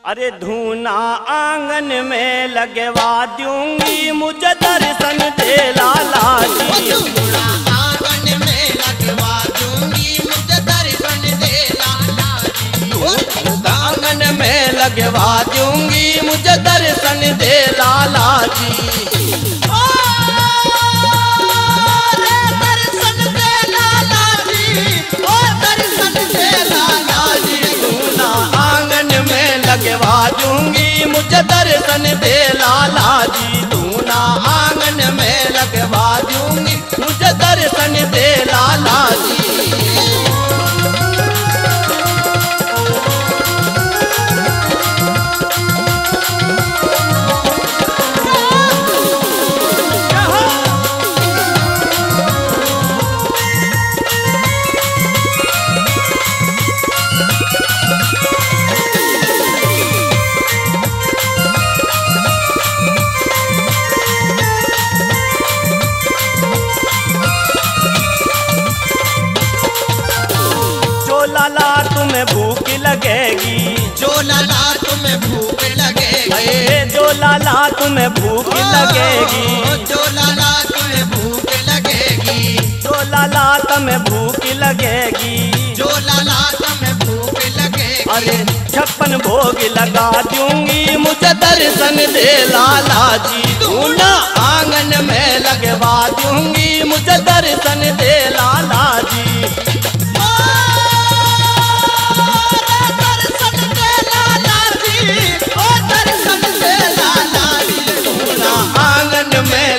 अरे धूना आंगन में लगवा दूंगी, मुझे दर्शन दे लाला जी। धूना आंगन में लगवा दूंगी, मुझे दर्शन दे लाला जी। आंगन में लगवा दूंगी, मुझे दर्शन दे लाला जी। लगवा दूंगी, मुझे दर्शन दे लाला जी। धूना आंगन में लगवा दूंगी, मुझे दर्शन दे लाला जी। लाला तुम्हें भूख लगेगी, जो लाला तुम्हें भूख लगेगी, जो लाला तुम्हें भूख लगेगी, जो लाला तुम्हें भूख लगेगी, जो लाला तुम्हें भूख लगेगी, जो लाला तुम्हें भूख लगेगी। अरे 56 भोग लगा दूंगी, मुझे दर्शन दे लाला जी। धूना आंगन में लगवा दूंगी, मुझे दर्शन दे लाला जी।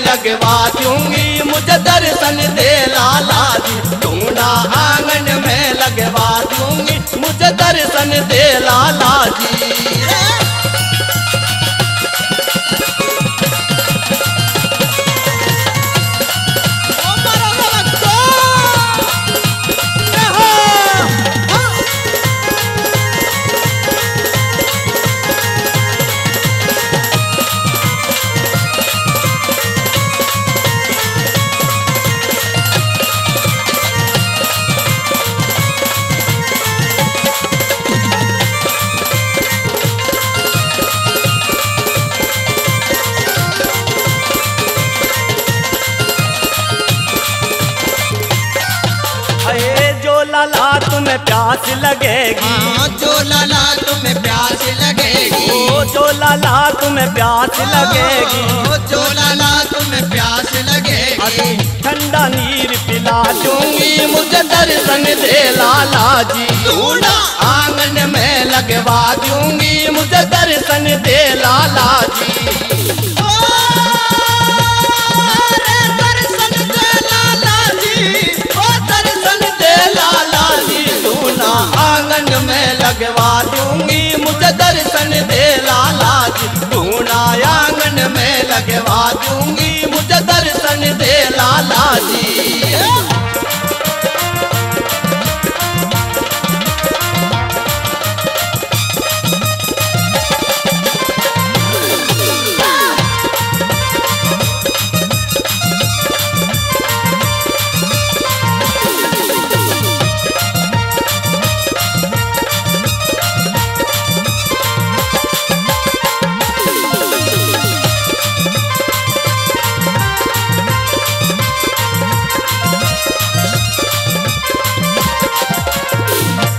लगवा दूंगी, मुझे दर्शन दे लाला जी। धूना आंगन में लगवा दूंगी, मुझे दर्शन दे लाला जी। जो लाला तुम्हें प्यास लगेगी, जो लाला तुम्हें प्यास लगेगी, जो लाला तुम्हें प्यास लगेगी, जो लाला तुम्हें प्यास लगेगी। ठंडा नीर पिला दूंगी, मुझे दर्शन दे लाला जी। धूना आंगन में लगवा दूंगी, मुझे दर्शन दे लाला जी। आंगन में लगवा दूंगी, मुझे दर्शन दे लाला जी। धूना आंगन में लगवा दूंगी, मुझे दर्शन दे लाला जी।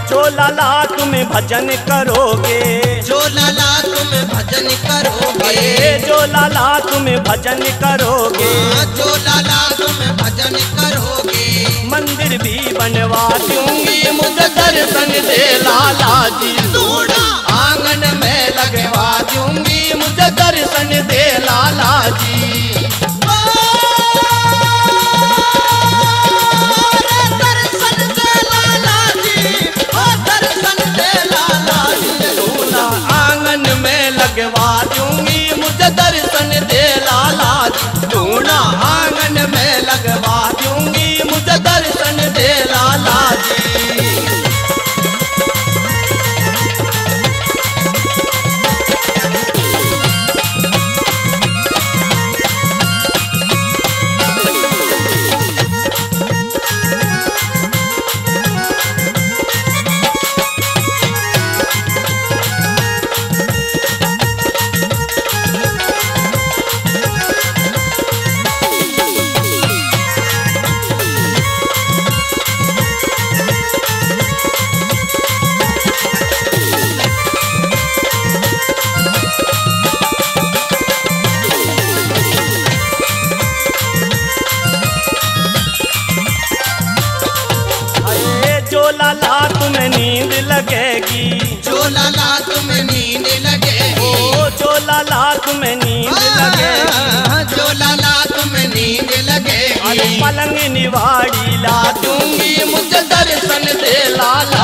जो लाला तुम भजन करोगे, जो लाला तुम भजन करोगे, जो लाला तुम भजन करोगे, जो लाला तुम भजन करोगे। मंदिर भी बनवा दूंगी, मुझे दर्शन दे लाला जी। धूना आंगन में लगवा दूंगी, मुझे दर्शन दे लाला जी। लगवा दूंगी, मुझे दर्शन दे लाला जी। धूना आंगन में लगवा दूंगी, मुझे दर्शन दे लाला जी। तुम्हें नींद लगेगी, जो लाला तुम्हें नींद लगेगी। पलंग निवाड़ी ला दूंगी, मुझे दर्शन दे लाला